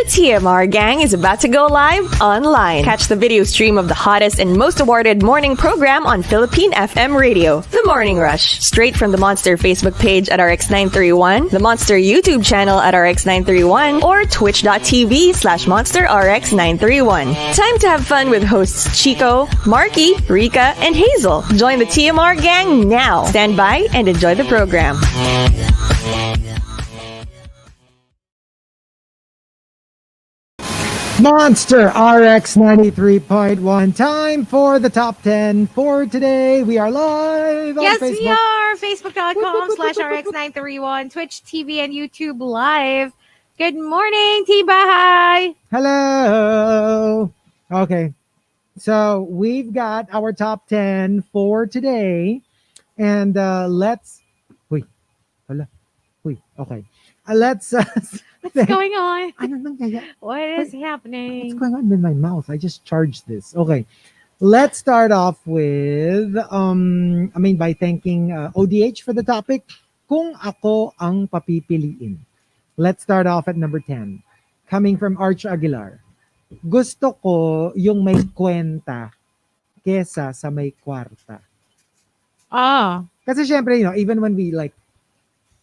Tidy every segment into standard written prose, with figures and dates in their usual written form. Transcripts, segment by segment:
The TMR gang is about to go live online. Catch the video stream of the hottest and most awarded morning program on Philippine FM radio, The Morning Rush. Straight from the Monster Facebook page at RX931, the Monster YouTube channel at RX931, or twitch.tv/Monster RX931. Time to have fun with hosts Chico, Markki, Rica, and Hazel. Join the TMR gang now. Stand by and enjoy the program. Monster RX93.1. Time for the top 10 for today. We are live on Yes, Facebook. we are. Facebook.com/RX931, Twitch TV, and YouTube Live. Good morning, T-Bahay. Hello. Okay. So we've got our top 10 for today. And let's... Wait. Okay. Let's... What's going on? Ano nangyayari? What is happening? What's going on with my mouth? I just charged this. Okay. Let's start off with, by thanking ODH for the topic, Kung Ako Ang Papipiliin. Let's start off at number 10. Coming from Arch Aguilar. Gusto ko yung may kwenta kesa sa may kwarta. Kasi syempre, even when we like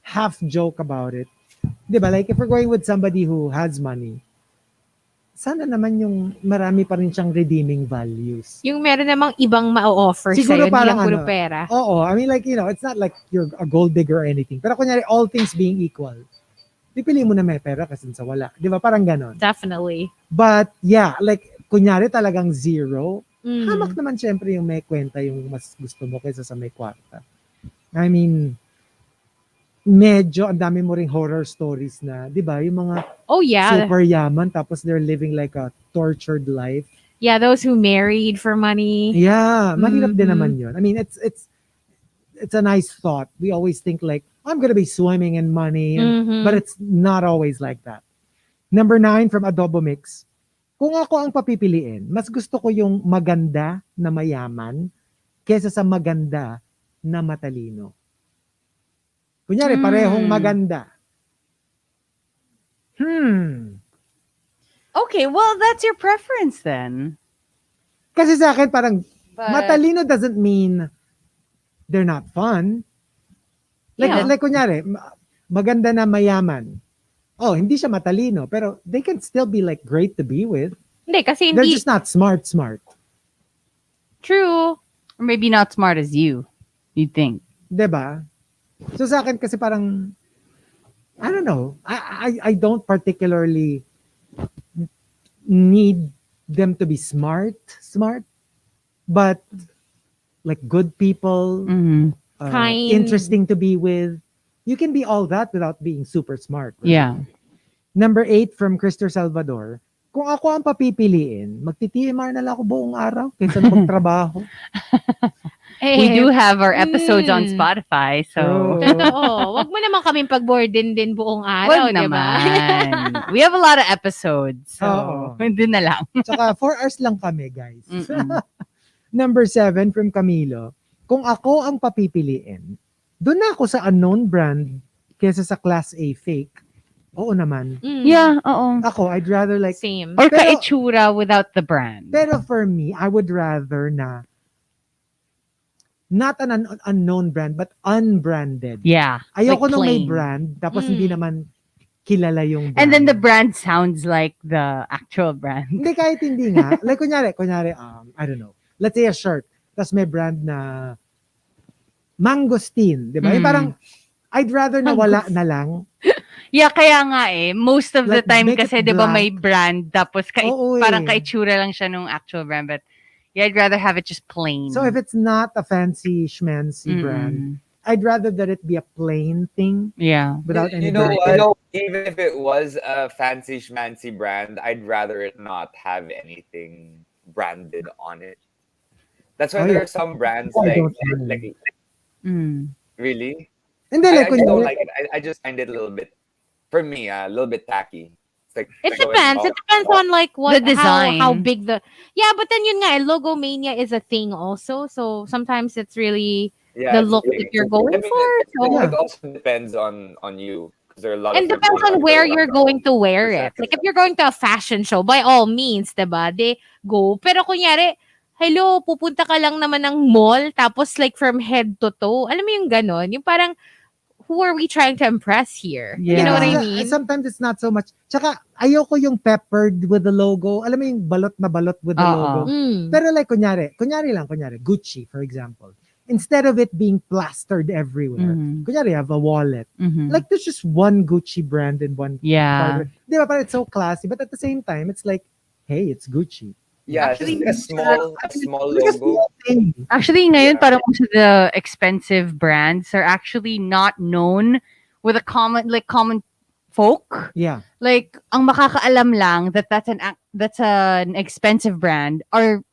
half joke about it, diba? Like, if we're going with somebody who has money, sana naman yung marami pa rin siyang redeeming values. Yung meron namang ibang ma-offer sa'yo, hindi lang puro pera. Oo. I mean, like, it's not like you're a gold digger or anything. Pero kunyari, all things being equal, pipili mo na may pera kasi sa wala. Diba? Parang ganon. Definitely. But, yeah, like, kunyari talagang zero, hamak naman syempre yung may kwenta yung mas gusto mo kaysa sa may kwarta. I mean, medyo ang dami mo ring horror stories na, 'di ba? Yung mga super yaman tapos they're living like a tortured life. Yeah, those who married for money. Yeah, mahirap din naman 'yun. I mean, it's a nice thought. We always think like, I'm gonna be swimming in money, but it's not always like that. Number 9 from Adobo Mix. Kung ako ang papipiliin, mas gusto ko yung maganda na mayaman kaysa sa maganda na matalino. Kunyari, parehong maganda. Okay, well, that's your preference then. Kasi sa akin, parang matalino doesn't mean they're not fun. Like kunyari, maganda na mayaman. Oh, hindi siya matalino, pero they can still be like great to be with. Hindi, kasi they're just not smart. True. Or maybe not smart as you think. Diba? So sa akin kasi parang, I don't know, I don't particularly need them to be smart, but like good people, kind, interesting to be with. You can be all that without being super smart. Right? Yeah. Number 8 from Crister Salvador. Kung ako ang papipiliin, magti-TMR na lang ako buong araw kaysa magtrabaho. We do have our episodes on Spotify, so... Totoo. Wag mo naman kaming pag-burden din buong araw, Wag di ba? naman. We have a lot of episodes, so doon na lang. Tsaka 4 hours lang kami, guys. Number 7 from Camilo. Kung ako ang papipiliin, doon na ako sa unknown brand kesa sa Class A fake. Oo naman. Yeah, oo. Ako, I'd rather like... Same. Or kaitsura without the brand. Pero for me, I would rather na not an unknown brand, but unbranded. Yeah. Ayoko like nung may plain. brand, tapos hindi naman kilala yung brand. And then the brand sounds like the actual brand. Hindi, kahit hindi nga. Like, kunyari, I don't know. Let's say a shirt, tapos may brand na mangosteen, di ba? Yung parang, I'd rather na wala na lang. Yeah, kaya nga most of the Like, time make kasi it 'di ba black. may brand tapos parang kaitsura lang siya nung actual brand, but yeah, I'd rather have it just plain. So if it's not a fancy schmancy brand, I'd rather that it be a plain thing. Yeah. Without any you know brand. what? Even if it was a fancy schmancy brand, I'd rather it not have anything branded on it. That's why there are some brands like really. And then, I just don't like it. I just find it a little bit, for me, a little bit tacky. It's like, It depends. It depends on like what The design. how big the but then yun nga logo mania is a thing also. So sometimes it's really the look that you're going for. So It also depends on you. there are a lot And of depends on where you're going to wear it. Like if you're going to a fashion show, by all means, diba? They go. Pero kunyari, hello, pupunta ka lang naman ng mall, tapos like from head to toe. Alam mo yung ganon? Yung parang, who are we trying to impress here? You know what I mean? Sometimes it's not so much. Tsaka, ayoko yung peppered with the logo. Alam mo yung balot na balot with the logo. Pero like, kunyari, Gucci, for example. Instead of it being plastered everywhere, kunyari, you have a wallet. Like, there's just one Gucci brand in one part. Di ba? Parang it's so classy. But at the same time, it's like, hey, it's Gucci. Yeah, actually, a small logo. Actually, ngayon parang most of the expensive brands are actually not known with a common folk. Yeah. Like ang makakaalam lang that's an expensive brand are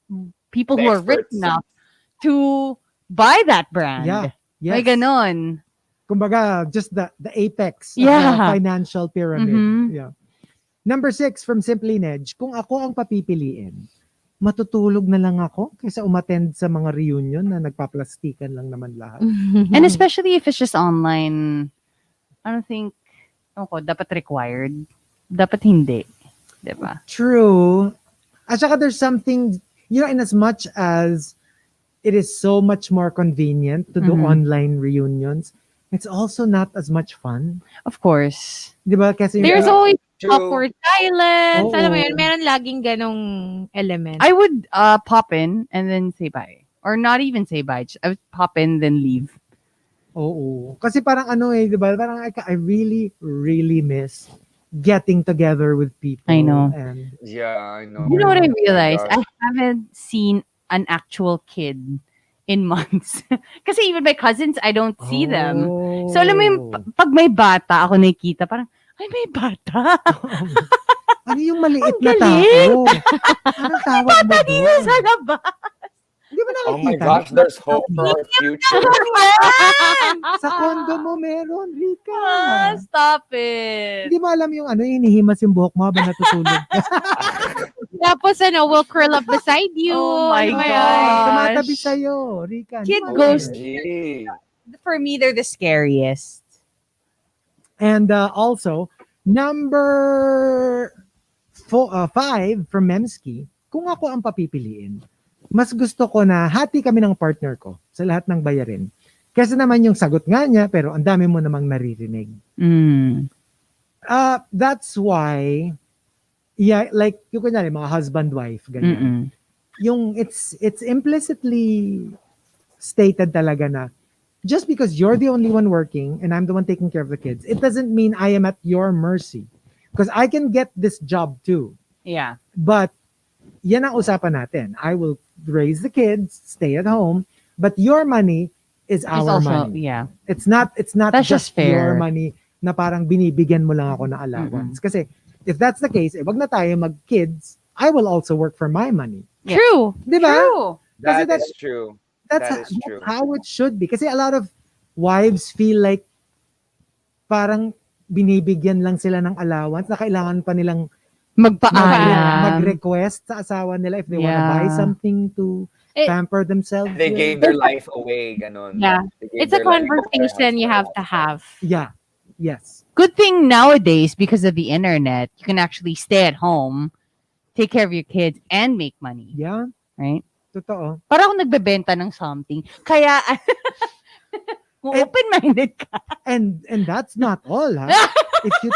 people who are rich enough to buy that brand. Yeah. Yes. May ganon. Kumbaga, just the apex of the financial pyramid. Yeah. Number 6 from Simply Nedge, kung ako ang papipiliin, matutulog na lang ako kaysa umattend sa mga reunion na nagpaplastikan lang naman lahat. And especially if it's just online, I don't think, dapat required. Dapat hindi. Diba? True. At saka there's something, in as much as it is so much more convenient to do online reunions, it's also not as much fun. Of course. Diba? Kasi There's always True. awkward silence. Oo. Alam mo yun, meron laging ganong element. I would pop in and then say bye. Or not even say bye. I would pop in then leave. Oo. Kasi parang diba? Parang I really, really miss getting together with people. I know. And Yeah, I know. You know what I realized? Oh my I haven't seen an actual kid in months. Kasi even my cousins, I don't see them. So alam mo yung pag may bata ako nakikita, parang, ay may bata. Ano yung maliit Ang na galing! tao? Anong tawag mo Bata dito doon? sa labas. Di ba nakikita? Oh my gosh, there's hope for our future. Sa condo mo meron, Rica. Stop it. Hindi mo alam yung hinihimas yung buhok mo habang natutulog. Tapos we'll curl up beside you. Oh my Ano ba God. yan? Tumatabi sa'yo, Rica. Kid Hindi mo ghost. alam. Gee. For me, they're the scariest. And also, number 5 from Memski, kung ako ang papipiliin, mas gusto ko na hati kami ng partner ko sa lahat ng bayarin. Kasi naman yung sagot nga niya, pero ang dami mo namang naririnig. That's why, like, yung kunyari, mga husband-wife, ganyan. Yung it's implicitly stated talaga na, just because you're the only one working and I'm the one taking care of the kids, it doesn't mean I am at your mercy. Because I can get this job too. Yeah. But, yan ang usapan natin. I will raise the kids, stay at home, but your money is our money. Yeah. It's not That's just just fair. your money na parang binibigyan mo lang ako na allowance. Kasi, if that's the case, wag na tayo mag-kids, I will also work for my money. Yeah. True. Di ba? True. That Kasi is true. That's That is true. how it should be. Kasi a lot of wives feel like parang binibigyan lang sila ng allowance na kailangan pa nilang Magpaalam. mag-request sa asawa nila if they want to buy something to pamper themselves. They with. gave their life away, ganon. Yeah. They gave It's a their life conversation away. you have to have. Yeah. Yes. Good thing nowadays, because of the internet, you can actually stay at home, take care of your kids, and make money. Yeah. Right? Totoo. Para akong nagbebenta ng something. Kaya, kung open-minded ka. And that's not all, ha? If you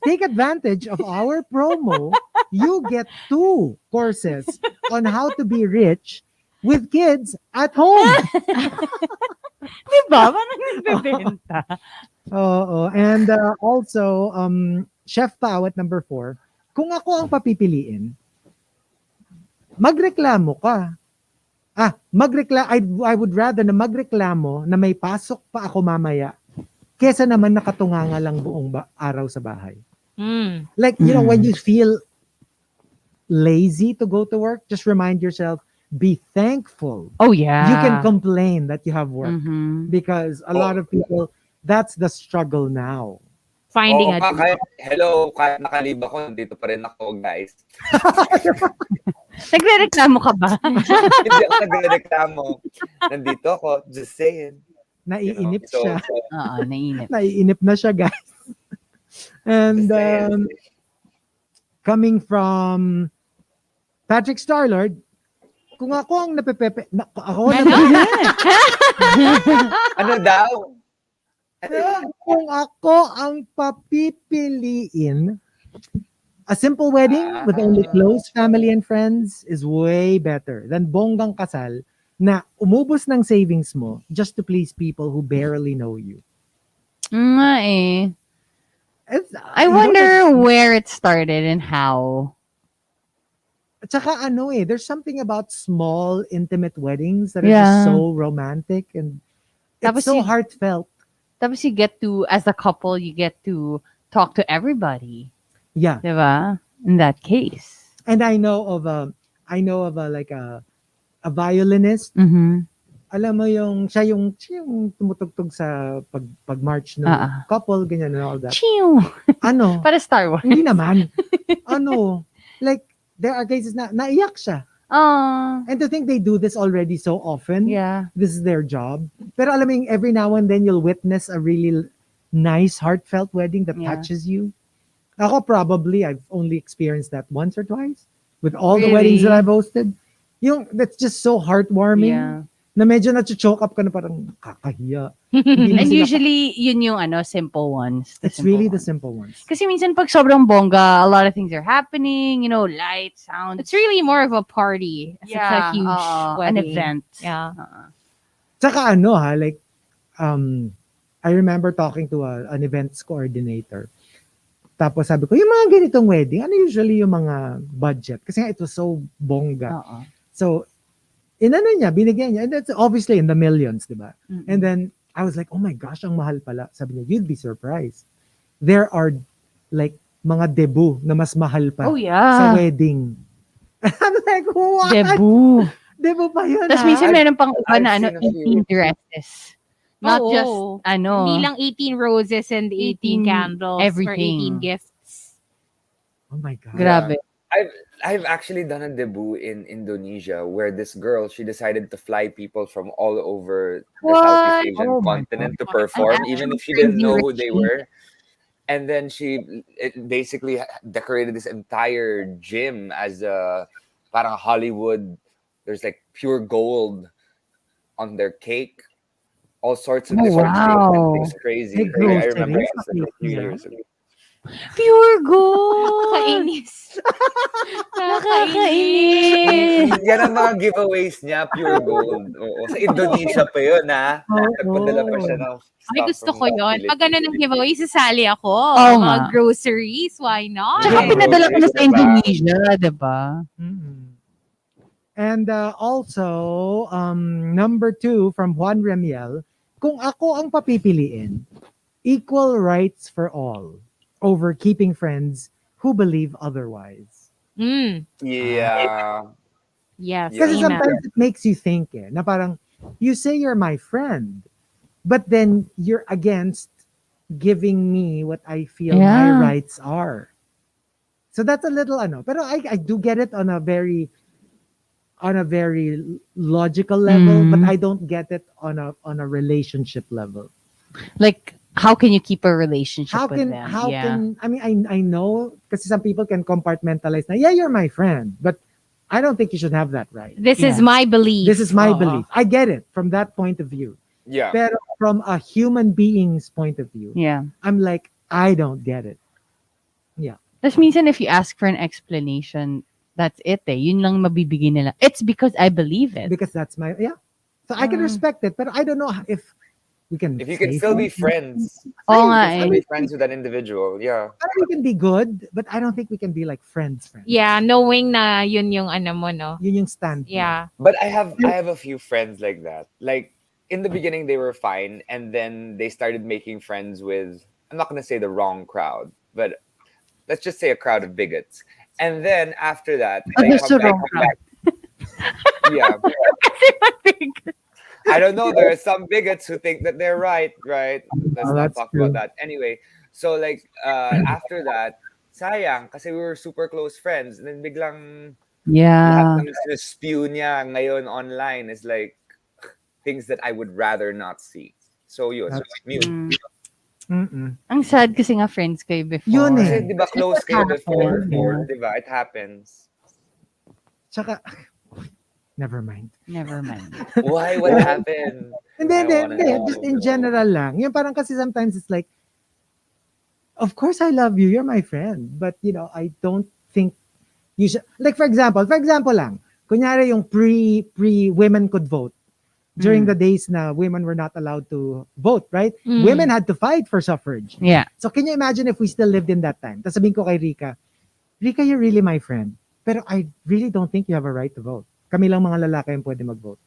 take advantage of our promo, you get 2 courses on how to be rich with kids at home. Diba? Parang nagbebenta. Oo. And also, Chef Pao at number 4, kung ako ang papipiliin, magreklamo ka. I would rather na magreklamo na may pasok pa ako mamaya kesa naman nakatunganga lang buong araw sa bahay. Like, when you feel lazy to go to work, just remind yourself, be thankful. Oh, yeah. You can complain that you have work because a lot of people, that's the struggle now. Finding a kahit nakalib ako, nandito pa rin ako, guys. Nagre-reklamo ka ba? Hindi ako nagreklamo. Nandito ako, just saying. Naiinip So siya. Nainip. Naiinip na siya, guys. And just saying. coming from Patrick Starlord, kung ako ang napepepe... ako Ano daw? kung ako ang papipiliin, a simple wedding with only close family and friends is way better than bonggang kasal na umubos ng savings mo just to please people who barely know you. Nga eh. I You know, wonder where it started and how. at saka there's something about small, intimate weddings that are Yeah. just so romantic and it's Tapos so you- heartfelt. Tapos you get to, as a couple, you get to talk to everybody. Yeah. Diba? In that case. And I know of a violinist. Mm-hmm. Alam mo siya yung tumutugtog sa pag-march ng couple, ganyan and all that. Chiu! Para Star Wars. Hindi naman. Like, there are cases na naiyak siya. And to think they do this already so often. Yeah. This is their job. Pero alam mo, every now and then you'll witness a really nice, heartfelt wedding that touches you. Ako probably, I've only experienced that once or twice with all the weddings that I've hosted. That's just so heartwarming. Yeah. Na medyo na-choke up ka na parang kakahiya. And usually, yun yung simple ones. It's really the simple ones. Kasi minsan pag sobrang bongga, a lot of things are happening, light, sound. It's really more of a party. It's a huge an wedding. event. Yeah. Tsaka I remember talking to an events coordinator. Tapos sabi ko, yung mga ganitong wedding, ano usually yung mga budget? Kasi nga it was so bongga. So, binigyan niya. And that's obviously in the millions, di ba? Mm-hmm. And then, I was like, oh my gosh, ang mahal pala. Sabi niya, you'd be surprised. There are like mga debut na mas mahal pa sa wedding. I'm like, what? Debut. Debut pa yun, Tapos minsan meron pang iba na I've seen a 18 dresses. Not just, Hindi lang 18 roses and 18 candles everything. or 18 gifts. Oh my God. Grabe. I've actually done a debut in Indonesia where this girl, she decided to fly people from all over the Southeast Asian continent to perform, even if she didn't know who they were. And then she basically decorated this entire gym as a parang Hollywood. There's like pure gold on their cake. All sorts of different shapes and things crazy. I remember this a few years ago. Pure gold! Kainis. Yan ang mga giveaways niya, pure gold. Oo. Sa Indonesia pa yun, ha? Nagpadala pa siya ng Ay, gusto ko yun. Pag ganun ang giveaway, sasali ako. Mga groceries, why not? Tsaka pinadala ko na sa Indonesia, diba? Mm-hmm. And also, number 2 from Juan Remiel, kung ako ang papipiliin, equal rights for all over keeping friends who believe otherwise. Yeah. Yes. Kasi sometimes it makes you think na parang, you say you're my friend, but then you're against giving me what I feel my rights are. So that's a little pero I do get it on a very logical level, but I don't get it on a relationship level. Like, how can you keep a relationship with them? I mean, I know because some people can compartmentalize na, you're my friend, but I don't think you should have that right. This is my belief. This is my belief. I get it from that point of view. Yeah. Pero from a human being's point of view, I'm like, I don't get it. Yeah. Tapos minsan if you ask for an explanation, that's it Yun lang mabibigay nila. It's because I believe it. Because that's my, So I can respect it, but I don't know if we can. If you can still be friends. Oh, you can still be friends with that individual. Yeah. We can be good, but I don't think we can be like friends. Yeah, knowing na yun yung mo, no? Yun yung stand. Yeah. But I have a few friends like that. Like in the beginning they were fine, and then they started making friends with, I'm not gonna say the wrong crowd, but let's just say a crowd of bigots. And then after that, they come back. Yeah. I don't know. There are some bigots who think that they're right? Let's not talk about that. Anyway, so like after that, sayang, kasi we were super close friends. And then biglang lahat ng spew niya ngayon online is like things that I would rather not see. So yun, mute. Ang sad kasi nga friends kayo before. Yun eh. Kasi di ba close kayo before? Yeah. Di ba? It happens. Tsaka, never mind. Why? What happened? Hindi. Just in general lang. Yung parang kasi sometimes it's like, of course I love you. You're my friend. But, I don't think you should. Like, for example lang. Kunyari yung pre-women could vote. During the days na women were not allowed to vote, right? Women had to fight for suffrage. Yeah. So can you imagine if we still lived in that time? Tapos sabihin ko kay Rica, you're really my friend. Pero I really don't think you have a right to vote. Kami lang mga lalaki yung pwede mag-vote.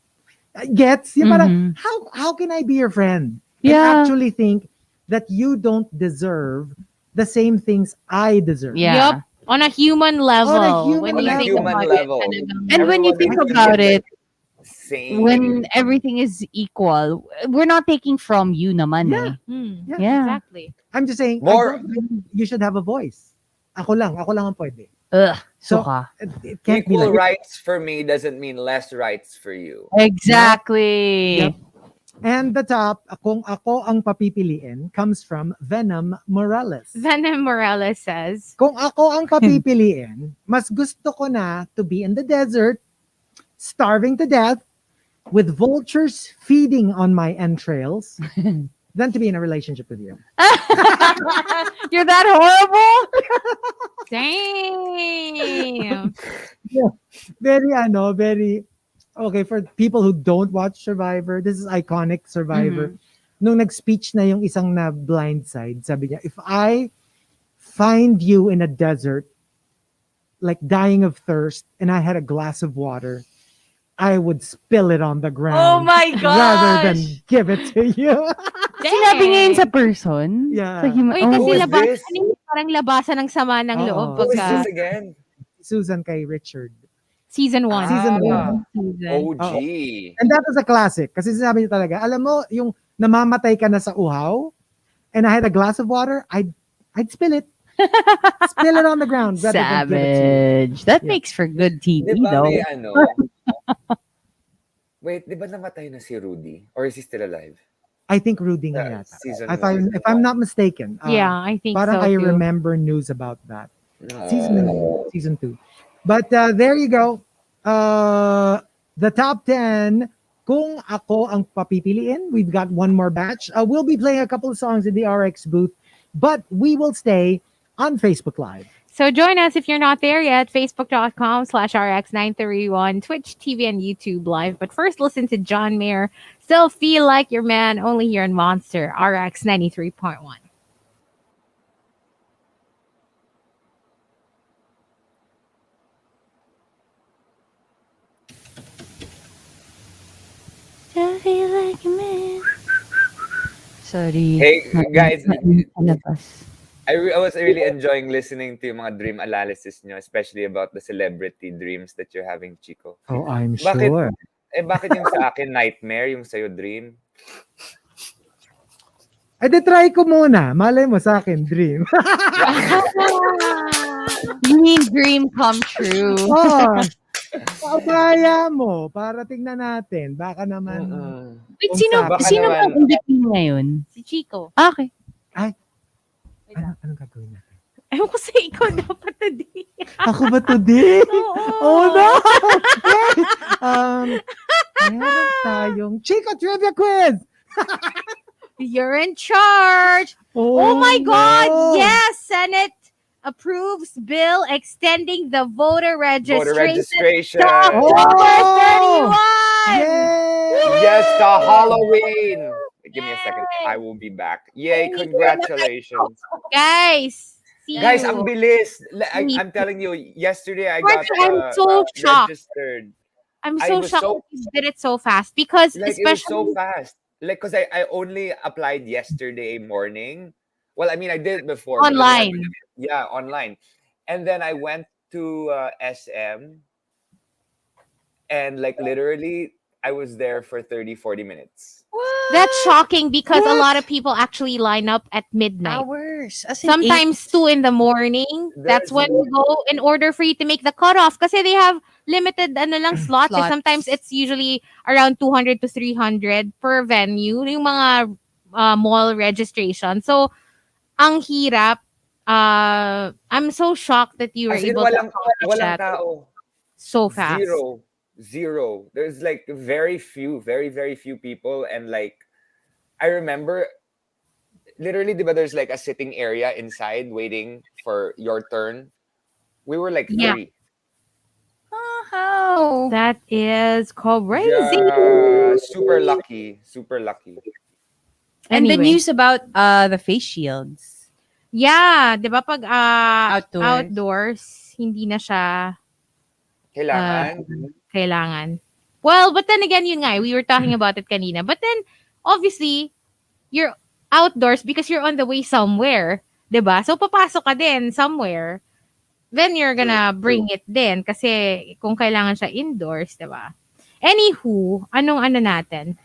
Gets? Yung parang, how can I be your friend? And actually think that you don't deserve the same things I deserve. Yeah. Yup. On a human level. On a human level. And when you think about it, same. when everything is equal, we're not taking from you naman eh. Yeah. Exactly. I'm just saying, More- I don't think you should have a voice. Ako lang ang pwede. So, It can't be Equal like rights for me doesn't mean less rights for you. exactly. Yep. And the top, kung ako ang papipiliin, comes from Venom Morales. Venom Morales says, Kung ako ang papipiliin, mas gusto ko na to be in the desert, starving to death, with vultures feeding on my entrails, than to be in a relationship with you. You're that horrible? damn. Very, okay, for people who don't watch Survivor, this is iconic Survivor. Nung nag-speech na yung isang na blindside, sabi niya, if I find you in a desert, like dying of thirst, and I had a glass of water, I would spill it on the ground. Oh my Rather than gosh! give it to you. Sinabi niya yun sa person? Yeah. Sa human, Uy, kasi Who is labasan, this? parang labasan ng sama ng Oo. loob Who is pagka this again? Susan kay Richard. season 1. Season Ah, 1. OG. And that was a classic. Kasi sinabi niya talaga, alam mo, yung namamatay ka na sa uhaw, and I had a glass of water, I'd spill it. Spill it on the ground. Rather than give it to you. Savage. That Yeah. makes for good TV Di ba though. may ano? Wait, di ba namatay na si Rudy? Or is he still alive? I think Rudy nga yata. Season If I'm not mistaken. Yeah, I think Parang so I too. remember news about that. No. Season 2. But there you go. The top 10. Kung ako ang papipiliin, we've got one more batch. We'll be playing a couple of songs in the RX booth, but we will stay on Facebook Live. So join us if you're not there yet. Facebook.com/RX931, Twitch TV, and YouTube Live. But first, listen to John Mayer. Still Feel Like Your Man, only here in Monster RX93.1. Still feel like a man. Sorry. Hey, guys, Palabas. I was really enjoying listening to yung mga dream analysis nyo, especially about the celebrity dreams that you're having, Chico. Oh, I'm Bakit? sure. Bakit yung sa akin nightmare, yung sa'yo dream? Try ko muna. Malay mo sa akin, dream. You mean dream come true? Oh, paubaya mo para tignan natin. Baka naman. Wait, Kung sino baka sino naman- bang MVP ngayon? Si Chico. Okay. Anong gagawin natin? Ewan ko sa ikaw dapat today. Ako ba today? Oo. Oh no! Meron tayong Chico Trivia Quiz! You're in charge. Oh my God! no! Yes, Senate approves bill extending the voter Voter registration registration. to October Oh! 31. Yay! Yes, the Halloween. Give me a second. I will be back. Yay, congratulations. Guys, see Guys, you. ang bilis. I'm telling you, yesterday I got Markki, I'm so shocked. registered. I'm I so was shocked so- that you did it so fast because Like, it was especially so fast. Like, because I only applied yesterday morning. Well, I mean, I did it before. but then Online. yeah, online. And then I went to SM. And like, literally, I was there for 30, 40 minutes. that's shocking because a lot of people actually line up at midnight. Hours. As in Sometimes 2 in the morning. That's when you go in order for you to make the cutoff kasi they have limited slots. Slots. Sometimes it's usually around 200 to 300 per venue. Yung mga mall registration. So, ang hirap. I'm so shocked that you were As in, able to accomplish walang that tao. so fast. Zero. There's like very very few people, and like I remember literally, diba, there's like a sitting area inside waiting for your turn. We were like Yeah. three. Oh, how? That is crazy. Yeah, super lucky, super lucky. And the Anyway. news about the face shields. Yeah, 'di ba pag Outdoors. outdoors, hindi na siya Kailangan. kailangan. Well, but then again, yun nga, we were talking about it kanina. But then, obviously, you're outdoors because you're on the way somewhere, 'di ba? So, papasok ka din somewhere. Then you're gonna bring it din kasi kung kailangan siya indoors, 'di ba? Anywho, anong ano natin?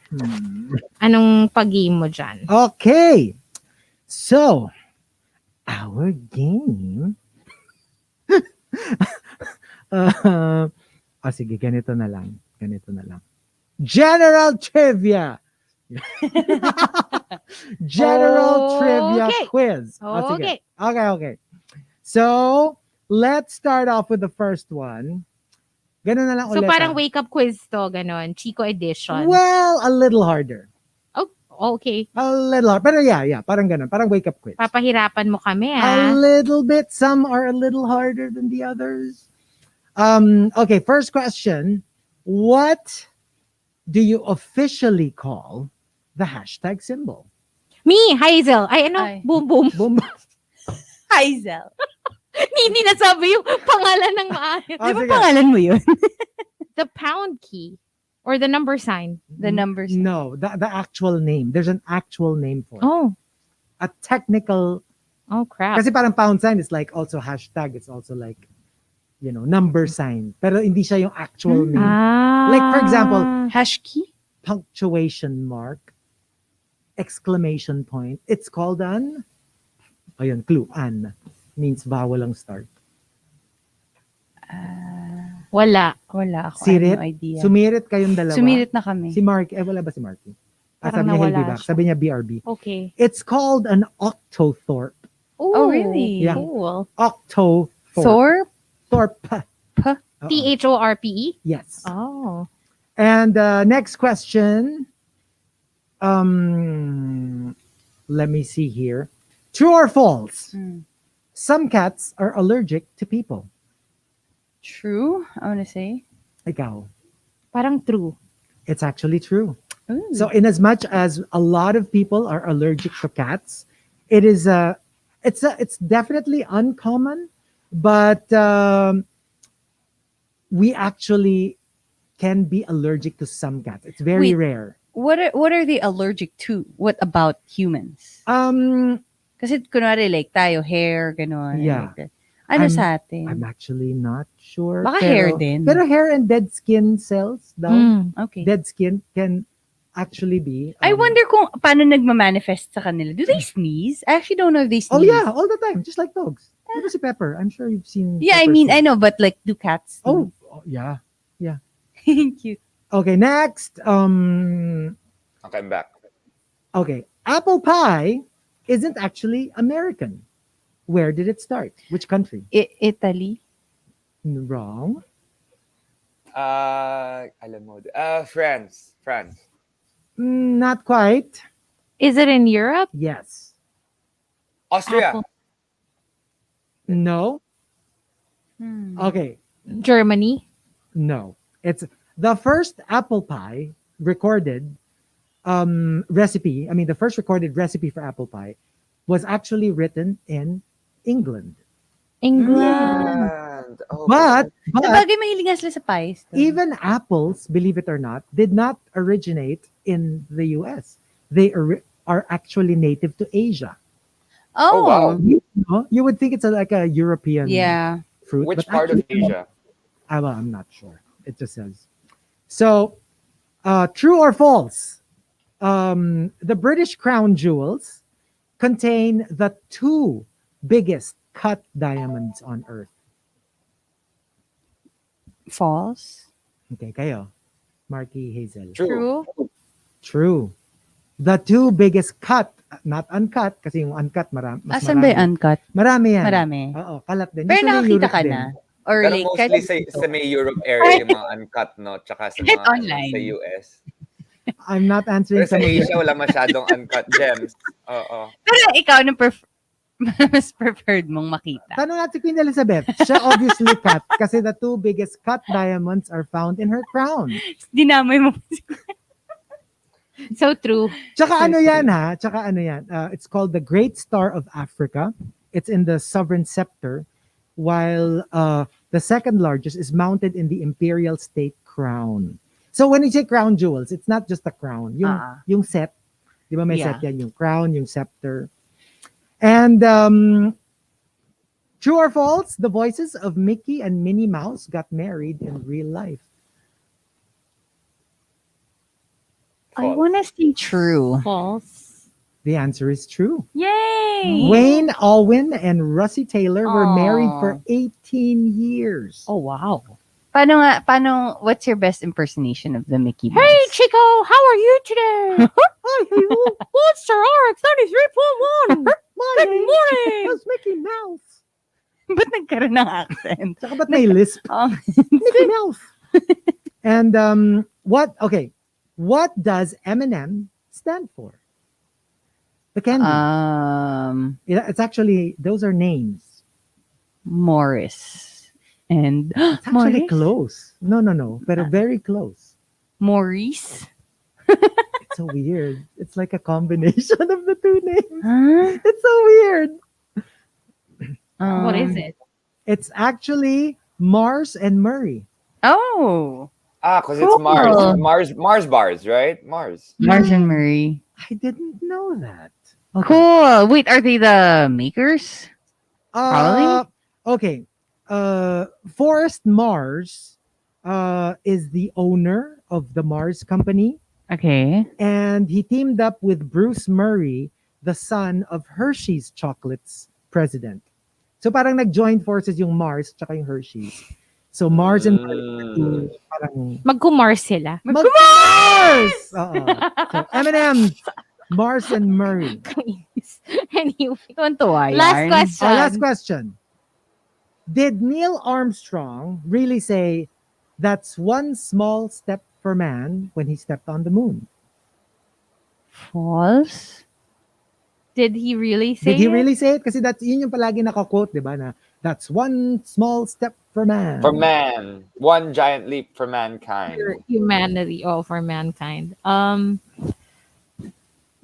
Anong pag-game mo dyan? Okay. So, our game. Sige, ganito na lang. General trivia. General trivia Okay. quiz. Sige. Okay. So, let's start off with the first one. Ganun na lang So, ulit. parang wake-up quiz to, ganon. Chico edition. Well, a little harder. Oh, okay. A little harder. Pero yeah, parang ganun. Parang wake-up quiz. Papahirapan mo kami, A little bit. Some are a little harder than the others. Okay, first question. What do you officially call the hashtag symbol? Me, Hazel. Ay, ano? Ay. Boom, boom. Boom. Hazel. Hindi nasabi yung pangalan ng maayos. Ah, Di ba sige. pangalan mo yun? The pound key. Or the number sign. The numbers. No, the actual name. There's an actual name for it. Oh. A technical. Oh, crap. Kasi parang pound sign is like also hashtag. It's also like, number sign. Pero hindi siya yung actual name. Like, for example, Hash key? punctuation mark, exclamation point. It's called an, ayun, clue, an. Means vowel ang start. Wala. Wala ako. Sirit? I have no idea. Sumirit kayong dalawa. Sumirit na kami. Si Mark, wala ba si Marky? Parang Sabi niya nawala Hilby back. siya. Sabi niya BRB. Okay. It's called an octothorpe. Ooh, Oh, really? Yeah. Cool. Octothorpe. Thorpe? Thorpe. Puh. Oo. THORPE? Yes. Oh. And next question. Let me see here. True or false? Some cats are allergic to people. True, I want to say. Ikaw. Parang true. It's actually true. Ooh. So in as much as a lot of people are allergic to cats, it's definitely uncommon, but we actually can be allergic to some cats. It's very Wait. rare. What are they allergic to? What about humans? Kasi kunwari like tayo, hair, ganon. Yeah. Like that. Ano I'm- sa atin? I'm actually not sure. Baka hair din. Pero hair and dead skin cells daw. Mm. Okay. Dead skin can actually be. I wonder kung paano nagmamanifest sa kanila. Do they sneeze? I actually don't know if they Oh sneeze. yeah, all the time, just like dogs. Diba si Pepper? I'm sure you've seen. Yeah, I Pepper mean, sneeze. I know, but like, do cats Oh, yeah. sneeze? Cute. Okay, next. Okay, I'm back. Okay, apple pie isn't actually American. Where did it start? Which country? Italy? Wrong. Alam mo. France. Not quite. Is it in Europe? Yes. Austria. Apple. No. Hmm. Okay. Germany? No. It's the first apple pie recorded recipe. I mean, the first recorded recipe for apple pie was actually written in England. England. Oh, But Sabagay, mahilig nga sila sa pies. even apples, believe it or not, did not originate in the US. They are actually native to Asia. Oh, wow. You would think it's like a European yeah. fruit. which but part of actually- Asia? I'm not sure. It just says. So, true or false? The British crown jewels contain the two biggest cut diamonds on Earth. False. Okay, kayo. Markki, Hazel. True. True. The two biggest cut, not uncut, kasi yung uncut mas Asan ba marami. yung uncut? Marami yan. Marami. Oo, kalat din. Pero Usually nakakita Europe ka din. na? Or Pero like, mostly sa may Europe area yung mga uncut, no? Tsaka sa Kahit mga online. sa US. I'm not answering Pero sa some of Asia, the... wala masyadong uncut gems. Oo. pero ikaw, mas preferred mong makita? Tanong natin si Queen Elizabeth. Siya obviously cut kasi the two biggest cut diamonds are found in her crown. Dinamay mo. So true. Tsaka ano yan ha? Tsaka ano yan? It's called the Great Star of Africa. It's in the sovereign scepter, while the second largest is mounted in the imperial state crown. So when you say crown jewels, it's not just the crown. Yung set, di ba may set yan? Yung crown, yung scepter. And true or false, the voices of Mickey and Minnie Mouse got married in real life. I want to say true. False. The answer is true. Yay! Wayne Alwyn and Russie Taylor were married Aw. for 18 years. Oh, wow. Paano, what's your best impersonation of the Mickey Mouse? Hey, Chico, how are you today? Hi, Hazel. Monster RX93.1. My Good name morning. is Mickey Mouse. Ba't nagkaroon ng accent? Tsaka ba't may lisp? Mickey Mouse. And what does M&M stand for? The candy. It's actually, those are names. Morris. And It's actually close. No. Pero very close. Maurice? It's so weird. It's like a combination of the two names. Huh? It's so weird. What is it? It's actually Mars and Murray. Oh. Because Cool. it's Mars bars, right? Mars. Mars and Murray. I didn't know that. Cool. Wait, are they the makers? Probably. Okay. Forrest Mars is the owner of the Mars Company. Okay. And he teamed up with Bruce Murray, the son of Hershey's Chocolates president. So parang nag-join forces yung Mars tsaka yung Hershey's. So Mars and Murray parang Mag-Mars sila. Mars! Oo. So M&M, Mars and Murray. Anyway. Last question. Last question. Did Neil Armstrong really say that's one small step for man when he stepped on the moon? False. Did he really say Did he it? really say it? Kasi yun yung palagi naka-quote, di ba? Na, that's one small step for man. For man. One giant leap for mankind. For humanity. Oh, for mankind. Do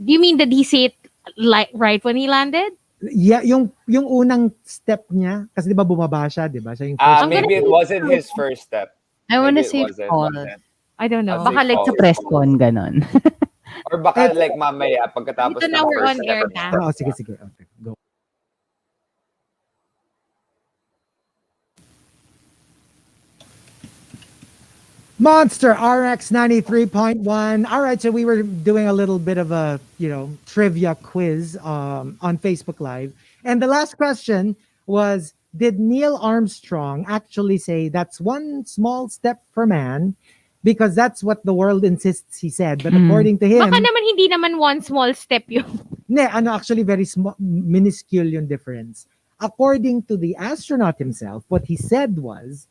you mean that he say it right when he landed? Yeah, yung unang step niya, kasi di ba bumaba siya, di ba? Siya yung first Maybe it wasn't his first step. I want to Maybe it say wasn't, false. wasn't. I don't know. I'll say Baka like sa false. press con, ganon. Or baka like mamaya, pagkatapos Dito na ng we're first on air step. na. Oh, sige. Okay, go. Monster RX93.1. All right, so we were doing a little bit of a, trivia quiz on Facebook Live. And the last question was, did Neil Armstrong actually say that's one small step for man? Because that's what the world insists he said. But according to him... Baka naman hindi naman one small step yun. Actually very small, minuscule yung difference. According to the astronaut himself, what he said was,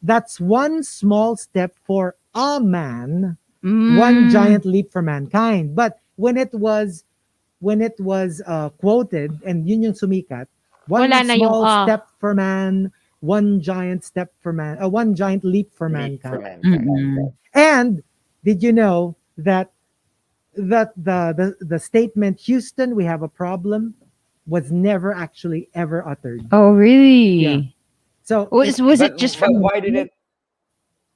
that's one small step for a man, one giant leap for mankind. But when it was quoted, and yun yung sumikat, one small step for man, one giant step for man, one giant leap for mankind. And did you know that the statement "Houston, we have a problem" was never actually ever uttered? Oh, really? Yeah. So was it just from... Why did it?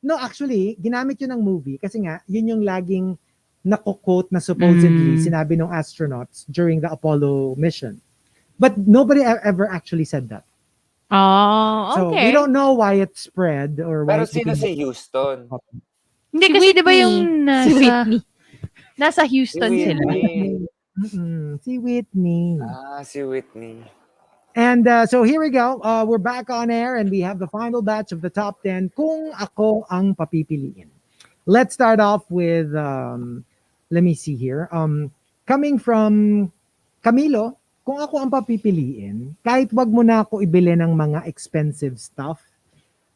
No, actually, ginamit yun ng movie kasi nga, yun yung laging nako-quote na supposedly sinabi ng astronauts during the Apollo mission. But nobody ever actually said that. Oh, So okay. we don't know why it spread or why Pero it sino became- si Houston? Hindi Si kasi di ba Whitney. yung Si Whitney. nasa Houston Si sila. Whitney. Si Whitney. Si Whitney. And so here we go. We're back on air and we have the final batch of the top 10. Kung ako ang papipiliin. Let's start off with let me see here. Coming from Camilo, kung ako ang papipiliin, kahit wag mo na ako ibili ng mga expensive stuff,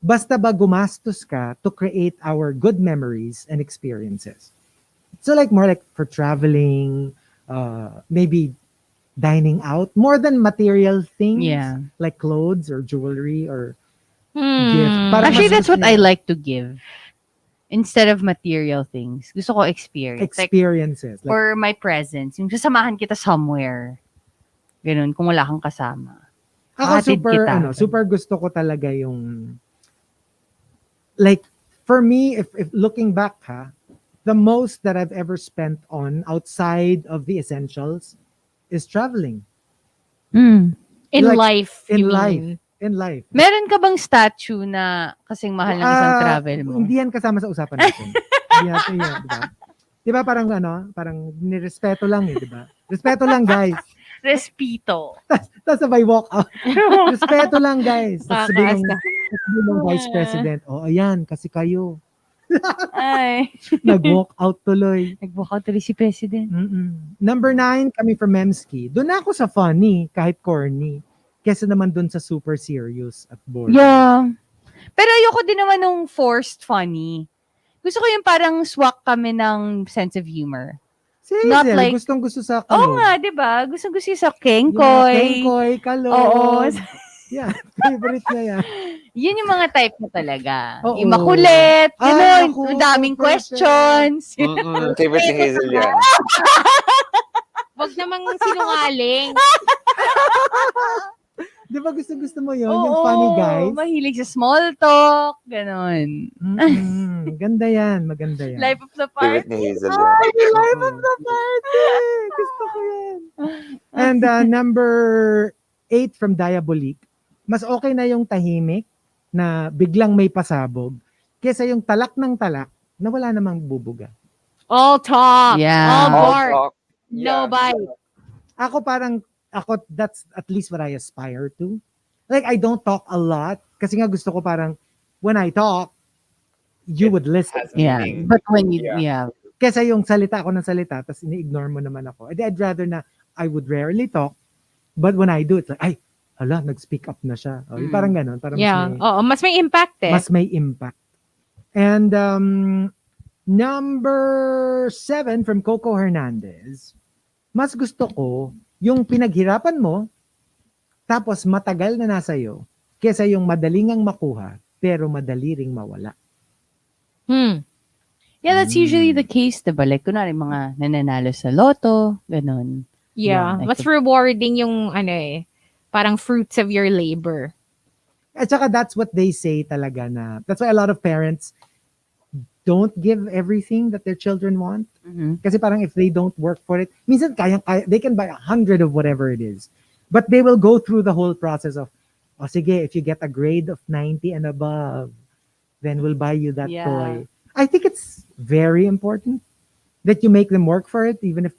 basta ba gumastos ka to create our good memories and experiences. So like more like for traveling, maybe dining out, more than material things, like clothes or jewelry or gift. Parang Actually, mas that's gusto what I niya. like to give. Instead of material things. Gusto ko experience. Experiences. Like, or my presence. Yung sasamahan kita somewhere. Ganun, kung wala kang kasama. Ako Hatid super, kita. super gusto ko talaga yung, like, for me, if looking back the most that I've ever spent on outside of the essentials is traveling. In Like, life, In you life. mean? In life. Meron ka bang statue na kasing mahal ng isang travel mo? Hindi yan kasama sa usapan natin. Hindi natin yan, di ba? Di ba parang parang nirespeto lang di ba? Respeto lang, guys. Respito. Tapos sabay walk out. Respeto lang, guys. Tapos sabihin Kakaas ng Vice President, ayan, kasi kayo. Ay. Nag-walk out tuloy. Nag-walk out tuloy si President. Number 9, kami from Memski. Doon ako sa funny, kahit corny. Kesa naman doon sa super serious at boring. Yeah. Pero ayoko din naman nung forced funny. Gusto ko yung parang swak kami ng sense of humor. Si Not Hazel, like- gustong-gusto sa Oo kalog. nga, di ba? Gusto-gusto yung sa Yung kengkoy. Kengkoy, kalog. Oo. Yeah, favorite na yan. Yun yung mga type mo talaga. Oo. Yung makulit, Ay, ganun. naku, Ang daming perfect. questions. Favorite ni Hazel yan. Wag namang sinungaling. Di ba gusto mo yun? Yung funny guys? Mahilig sa small talk, ganun. Ganda yan, maganda yan. Life of the Favorite party. ni Hazel yan. Life of the party! Gusto ko yan. And number 8 from Diabolique, mas okay na yung tahimik na biglang may pasabog kesa yung talak ng talak na wala namang bubuga. All talk. Yeah. All All bark. talk. No bite. Ako, that's at least what I aspire to. Like, I don't talk a lot kasi nga gusto ko parang when I talk, you would listen. Has Yeah. meaning. But when you, Yeah. Kesa yung salita ako ng salita tapos ini-ignore mo naman ako. I'd rather na I would rarely talk, but when I do, it's like, ay, hala, nag-speak up na siya. O, yung parang ganun. Parang Yeah. Oo, mas may impact mas may impact. And number 7 from Coco Hernandez, mas gusto ko yung pinaghirapan mo, tapos matagal na nasa iyo, kesa yung madaling ang makuha, pero madali ring mawala. Yeah, that's usually the case, diba? Like, kunwari mga nananalo sa loto, ganun. Yeah. Yeah. Mas rewarding yung parang fruits of your labor. At saka that's what they say talaga na, that's why a lot of parents don't give everything that their children want. Kasi parang if they don't work for it, minsan they can buy 100 of whatever it is. But they will go through the whole process of, sige, if you get a grade of 90 and above, then we'll buy you that toy. I think it's very important that you make them work for it, even if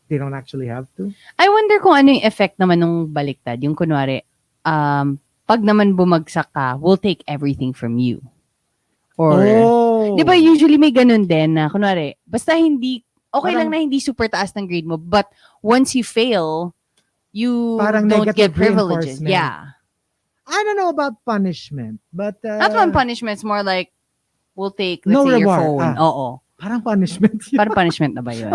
they don't actually have to. I wonder kung ano yung effect naman nung baliktad. Yung kunwari, pag naman bumagsak ka, we'll take everything from you. Or, di ba usually may ganun din na, kunwari, basta hindi, okay lang na hindi super taas ng grade mo, but once you fail, you Parang don't negative get privileges. reinforcement. Yeah. I don't know about punishment, but Not one punishment, it's more like, we'll take, let's no say, your reward. phone. Oo. Parang punishment yun. Parang punishment na ba yun?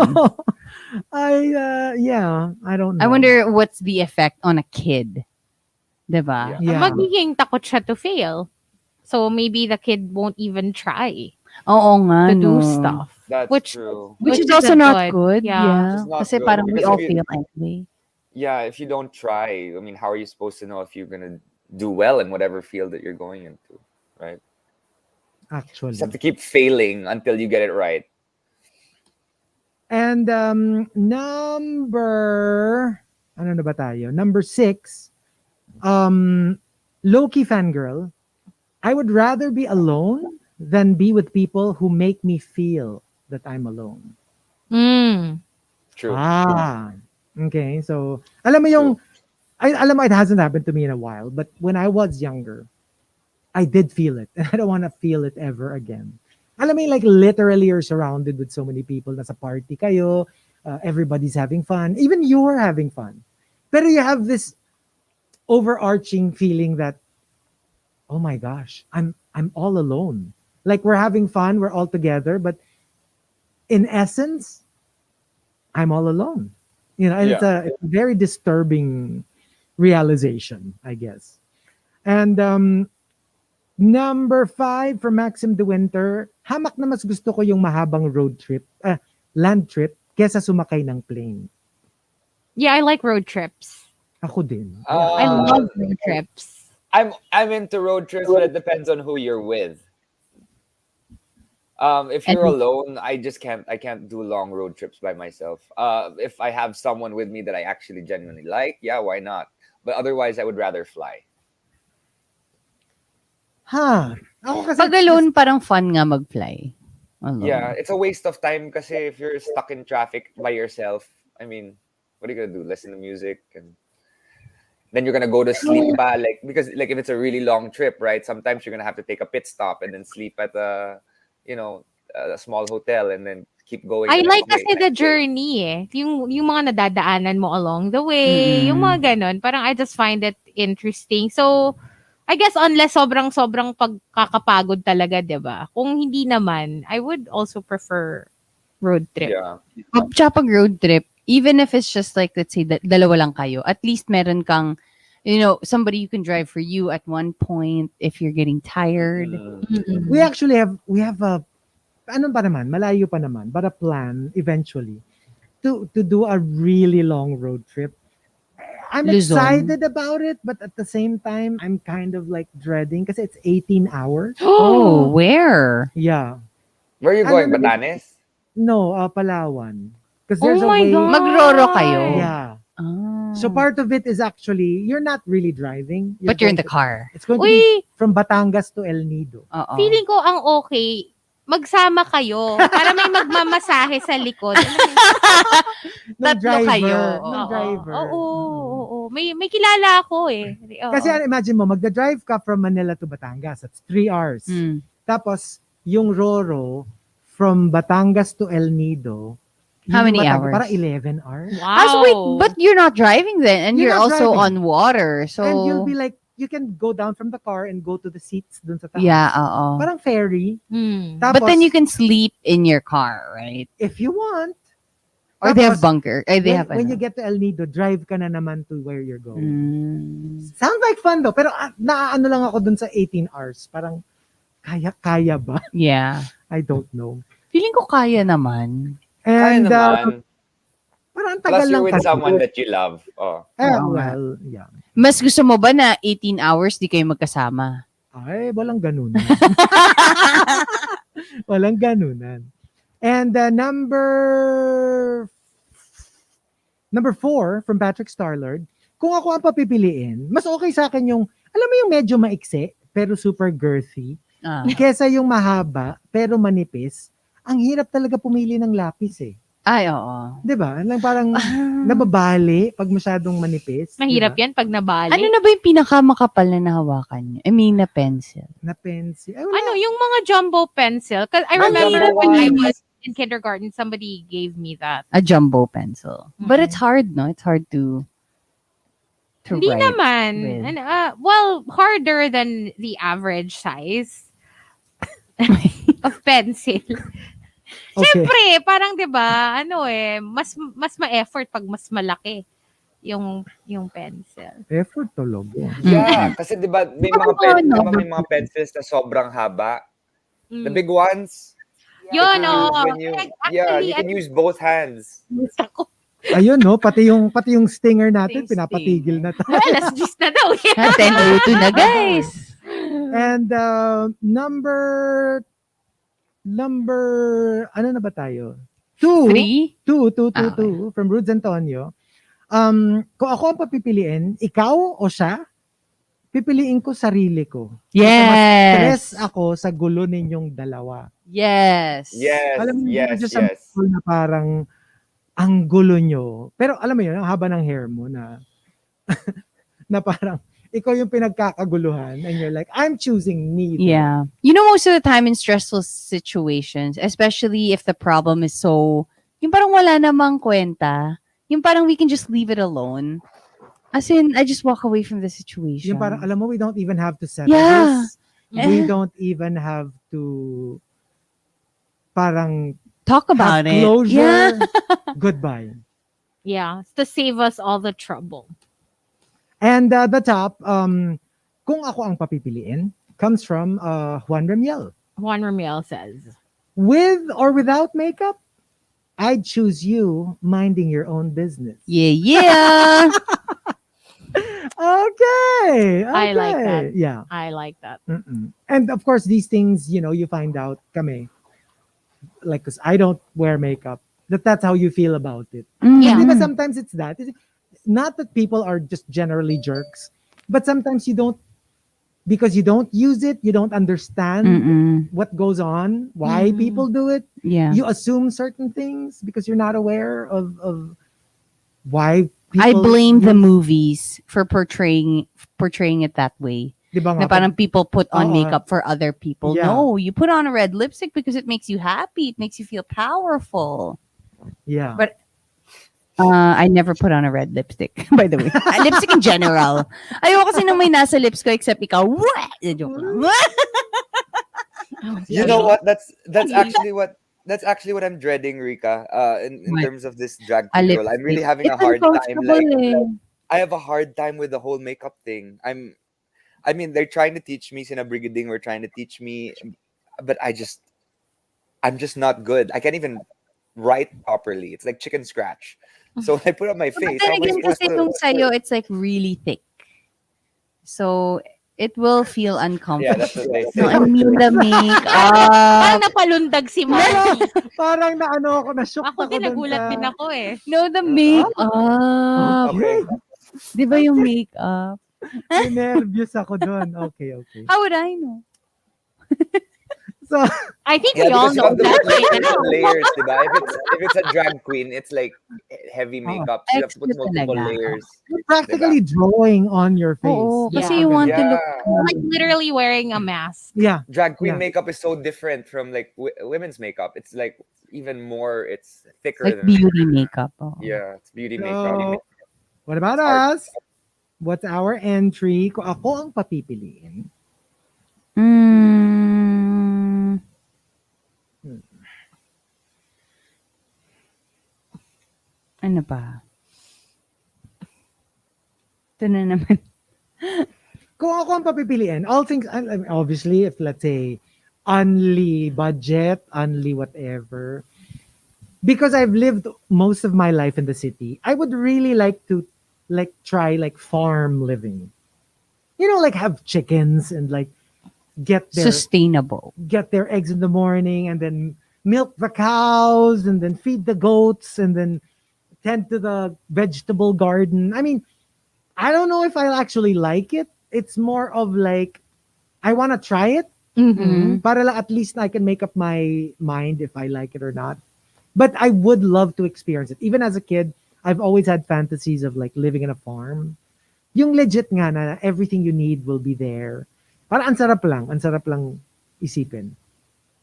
Yeah, I don't know. I wonder what's the effect on a kid. Diba? Yeah. Magiging takot siya to fail. So maybe the kid won't even try Oo nga, to do no. stuff. That's Which- true. Which is Which also isn't not good. good. Yeah. Yeah. Which is not Kasi good, parang we because all if you- fail anyway. Yeah, if you don't try, I mean, how are you supposed to know if you're gonna do well in whatever field that you're going into, right? You Actually. just have to keep failing until you get it right. And ano na ba tayo? Number 6, low-key fangirl. I would rather be alone than be with people who make me feel that I'm alone. True. Okay. So, alam mo yung, alam mo it hasn't happened to me in a while, but when I was younger, I did feel it. And I don't want to feel it ever again. alam mo, like literally you're surrounded with so many people. Nasa party kayo, everybody's having fun. Even you're having fun. Pero you have this overarching feeling that, oh my gosh, I'm all alone. Like we're having fun, we're all together, but in essence, I'm all alone. And it's a very disturbing realization, I guess. And number 5 from Maxim De Winter, hamak na mas gusto ko yung mahabang land trip, kesa sumakay ng plane. Yeah, I like road trips. Ako din. I love road trips. I'm into road trips, but it depends on who you're with. If you're alone, I can't do long road trips by myself. If I have someone with me that I actually genuinely like, yeah, why not? But otherwise, I would rather fly. Ako kasi Pag alone, parang fun nga mag-fly. Alone. Yeah, it's a waste of time kasi if you're stuck in traffic by yourself, I mean, what are you gonna do? Listen to music and then you're gonna go to sleep because if it's a really long trip, right? Sometimes you're gonna have to take a pit stop and then sleep at a small hotel and then keep going. I like kasi the journey Yung mga nadadaanan mo along the way, yung mga ganon. Parang I just find it interesting. So, I guess unless sobrang pagkakapagod talaga, 'di ba? Kung hindi naman, I would also prefer road trip. Yeah. Tsaka pag road trip, even if it's just like, let's say, dalawa lang kayo, at least meron kang, somebody you can drive for you at one point if you're getting tired. we have a, malayo pa naman, but a plan eventually to do a really long road trip. I'm Luzon. excited about it, but at the same time, I'm kind of like dreading kasi it's 18 hours. Oh, where? Yeah. Where are you going? Ano, Batanes? No, Palawan. Because there's a my way. God. Magroro kayo? Yeah. Ah. So part of it is actually, you're not really driving. But you're in going the car. It's going to Uy, be from Batangas to El Nido. Oo. feeling ko ang okay, magsama kayo para may magmamasahe sa likod. Tatlo kayo. Ng driver. Oo. May kilala ako Oo. Kasi imagine mo, magda-drive ka from Manila to Batangas. That's 3 hours. Mm. Tapos, yung Roro, from Batangas to El Nido, How many hours? Para 11 hours. Wow. So wait, but you're not driving then, and You're you're not also driving. on water. So And you'll be like, you can go down from the car and go to the seats dun sa taas. yeah, oo. Parang ferry. But then Tapos, you can sleep in your car, right? if you want. Or they have Tapos, bunker. They have when you get to El Nido, drive ka na naman to where you're going. Sounds like fun though. Pero naaano lang ako dun sa 18 hours. Parang, kaya ba? Yeah. I don't know. Feeling ko kaya naman. Kaya And, naman. parang ang tagal Plus, lang you're with kasi. someone that you love. Oh. Well, yeah. Mas gusto mo ba na 18 hours di kayo magkasama? Ay, walang ganunan. Walang ganunan. And number 4 from Patrick Starlord, kung ako ang papipiliin, mas okay sa akin yung, alam mo yung medyo maiksi, pero super girthy, kesa yung mahaba, pero manipis. Ang hirap talaga pumili ng lapis Ay, oo. 'Di ba? Parang nababali pag masyadong manipis. Mahirap diba? yan pag nabali. Ano na ba yung pinakamakapal na nahawakan niyo? I mean, na pencil. Na pencil. Ay, Ano, yung mga jumbo pencil? Because I remember when I was in kindergarten, somebody gave me that. A jumbo pencil. But it's hard, no? It's hard to Hindi write naman. with. Well, harder than the average size of pencil. okay. Siyempre, parang 'di ba, mas ma-effort pag mas malaki yung pencil. Effort talaga. Yeah, kasi 'di ba may mga pencils na sobrang haba. The big ones. Yun, you can use both hands. Ayun, no? Pati yung stinger natin, Yung pinapatigil na tayo. Alas 10 na daw. 10:02 na, guys. And number, ano na ba tayo? 2 from Rudes Antonio. Kung ako ang papipiliin, ikaw o siya, pipiliin ko sarili ko. Mas stress ako sa gulo ninyong dalawa. Yes. Alam mo, Yes. na parang ang gulo nyo. Pero alam mo yun, ang haba ng hair mo na na parang ikaw yung pinagkakaguluhan and you're like, I'm choosing neither. Yeah. You know, most of the time in stressful situations, especially if the problem is so, yung parang wala namang kwenta, yung parang we can just leave it alone. As in, I just walk away from the situation. Yung parang, alam mo, we don't even have to settle Yeah. this. We don't even have to parang Talk about have it. closure. Yeah. Goodbye. Yeah, to save us all the trouble. And the top, kung ako ang papipiliin, comes from Juan Remiel. Juan Ramiel says, With or without makeup, I'd choose you minding your own business. Yeah, yeah. Okay. I like that. Yeah. I like that. Mm-mm. And of course, these things, you find out kami. Like, because I don't wear makeup, that's how you feel about it. Yeah. Di ba, sometimes it's that. Not that people are just generally jerks, but sometimes you don't, because you don't use it, you don't understand Mm-mm. what goes on, why people do it. Yeah. You assume certain things because you're not aware of why people... I blame the movies for portraying it that way. Di ba nga, Na parang people put on Oo. makeup for other people. Yeah. No, you put on a red lipstick because it makes you happy. It makes you feel powerful. Yeah. But I never put on a red lipstick, by the way. Lipstick in general. Ayoko kasi nang may nasa lips ko except ikaw. Wah! Joke lang. You know what? That's actually what I'm dreading, Rica. In What? terms of this drag A queen role, I'm really lipstick. having a It's hard time. uncomfortable eh. I have a hard time with the whole makeup thing. I mean, they're trying to teach me, Sinabrigading were trying to teach me, but I'm just not good. I can't even write properly. It's like chicken scratch. So when I put on my But face, then how am I again, supposed kasi to? nung sa'yo, it's like really thick. So, it will feel Yeah, uncomfortable. that's what they say. No, I mean the Parang makeup. napalundag si Markki. Parang na-shook Ako din, nagulat din ako eh. No, the makeup. Okay. Di ba yung makeup? Nervous ako doon. Okay. How would I know? So, I think Yeah, we all because you know have to that. put layers, diba? If it's a drag queen, it's like heavy makeup. So you have to put Extra multiple talaga. layers. you're practically drawing on your face. Oo, Yeah. kasi you want to look Yeah. Like literally wearing a mask. Yeah. Drag queen Yeah. makeup is so different from like women's makeup. It's like even more. It's thicker like than beauty makeup. Oo. Yeah, it's beauty So, makeup. what about Hard. us? What's our entry? Kung ako ang papipiliin, Mm. Ano ba? Ito na naman. kung ako ang papipiliin, all things, I mean, obviously, if let's say, only budget, only whatever, because I've lived most of my life in the city, I would really like to try farm living. Like have chickens and get Sustainable. their eggs in the morning and then milk the cows and then feed the goats and then tend to the vegetable garden. I mean, I don't know if I'll actually like it. It's more of I want to try it. Para lang at least I can make up my mind if I like it or not. But I would love to experience it. Even as a kid, I've always had fantasies of living in a farm. Yung legit nga na everything you need will be there. Para ang sarap lang isipin.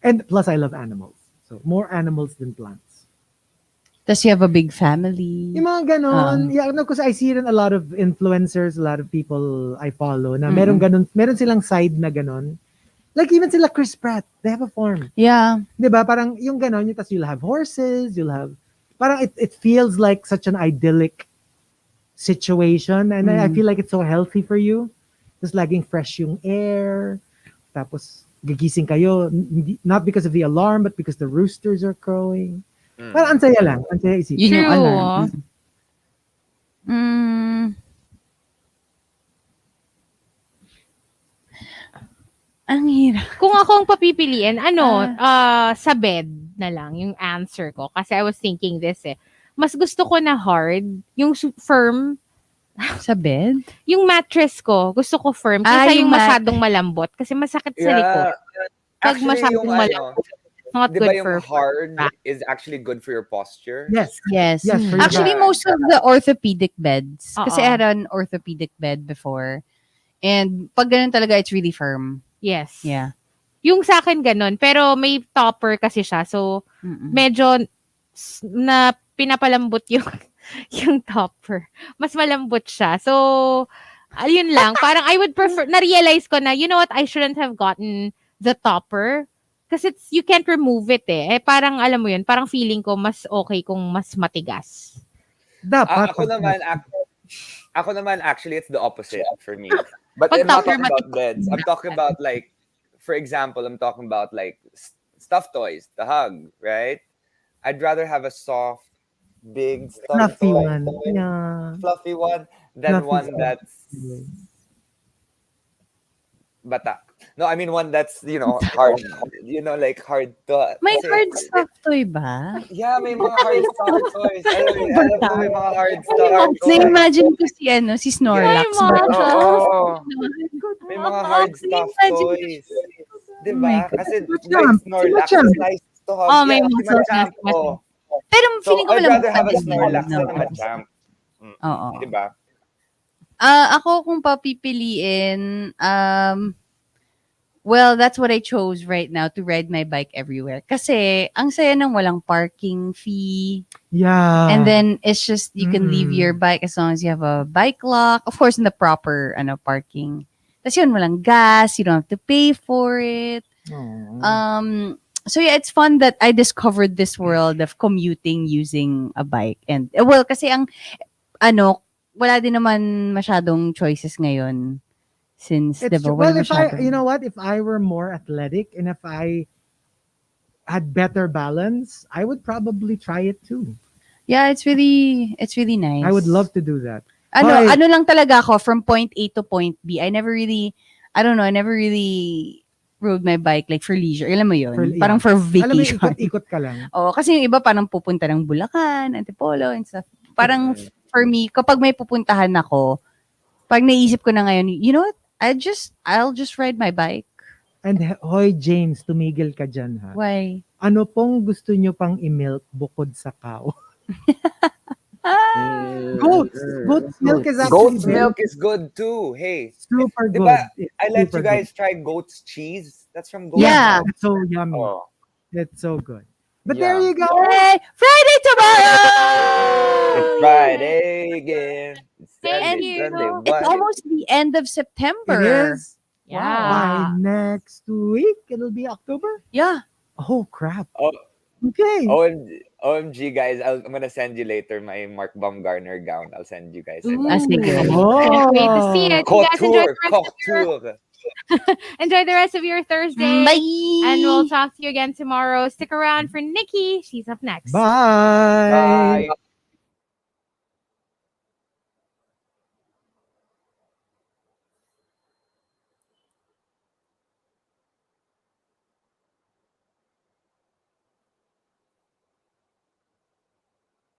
And plus I love animals. So more animals than plants. Does you have a big family? Yung mga ganon. Yeah, no, because I see it in a lot of influencers, a lot of people I follow na meron silang side na ganon. Like even sila Chris Pratt, they have a farm. Yeah. 'Di ba? Parang yung ganon, tas you'll have horses, parang it feels like such an idyllic situation and I feel like it's so healthy for you. Just laging fresh yung air. Tapos gigising kayo not because of the alarm but because the roosters are crowing. Parang ang saya lang, ang saya isipin. Yun yung True. alarm. Ang hirap. Kung ako ang papipiliin, sa bed na lang yung answer ko. Kasi I was thinking this eh. Mas gusto ko na hard, yung firm, Sa bed? yung mattress ko, gusto ko firm. Ah, Kasi yung yung masyadong malambot. Kasi masakit sa likod. Pag Actually, masyadong yung malambot, not di good ba yung for hard is actually good for your posture? Yes. Yes. Yes, for Actually, your back. most of the orthopedic beds, kasi I Oo. had an orthopedic bed before, And pag ganun talaga, it's really firm. Yes. Yeah. Yung sa akin ganun, pero may topper kasi siya. So, medyo na pinapalambot yung yung topper. Mas malambot siya. So, ayun lang. Parang I would prefer, na-realize ko na, you know what, I shouldn't have gotten the topper. Kasi you can't remove it eh. Parang alam mo yun, parang feeling ko mas okay kung mas matigas. Dapat. Ako naman, actually, it's the opposite for me. But I'm not talking about beds. I'm talking about like, for example, I'm talking about like stuffed toys, the hug, right? I'd rather have a soft, big, fluffy one. Yeah. Fluffy one than one that's bata. No, I mean one that's, hard. Like hard to... May hard stuffed toy ba? Yeah, may mga hard stuffed toys. Alam ko may mga hard stuffed toys. Na-imagine ko si Snorlax. May mga hard stuffed toys. Diba? Kasi like Snorlax slice to hug. Oh, may muscles na. Pero feeling ko I'd walang rather have a Snorlax than a Machamp. Oo. Diba? Ako kung papipiliin, well, that's what I chose right now, to ride my bike everywhere. Kasi ang saya ng walang parking fee. Yeah. And then it's just you can leave your bike as long as you have a bike lock. Of course, in the proper parking. Tapos yun, walang gas, you don't have to pay for it. So yeah, it's fun that I discovered this world of commuting using a bike. And well, kasi ang wala din naman masyadong choices ngayon. Since, diba, well, if I were more athletic and if I had better balance, I would probably try it too. Yeah, it's really nice. I would love to do that. Ano lang talaga ako, from point A to point B. I never really rode my bike like for leisure. Alam mo yun? Parang for vacation. Alam mo, ikot ka lang. Oo, kasi yung iba parang pupunta ng Bulacan, Antipolo, and stuff. Parang for me, kapag may pupuntahan ako, pag naisip ko na ngayon, you know what? I'll just ride my bike. And hoy, James, tumigil ka dyan, ha? Why? Ano pong gusto nyo pang i-milk bukod sa cow? Goat's milk is actually Goat's milk is good too. Hey, super good. I let you guys try goat's cheese. That's from goat. Yeah, it's so yummy. Oh. It's so good. But Yeah. there you go. Yay! Friday tomorrow! It's Friday again. It's Sunday, Sunday. It's almost the end of September. It is. Yeah. By next week, it'll be October. Yeah. Oh crap. Oh, Okay. OMG, guys! I'm gonna send you later my Mark Baumgartner gown. I'll send you guys. Ooh. Sige. Can't wait to see it. You guys Couture. enjoy the rest of your Thursday. Bye! And we'll talk to you again tomorrow. Stick around for Nikki. She's up next. Bye. Bye.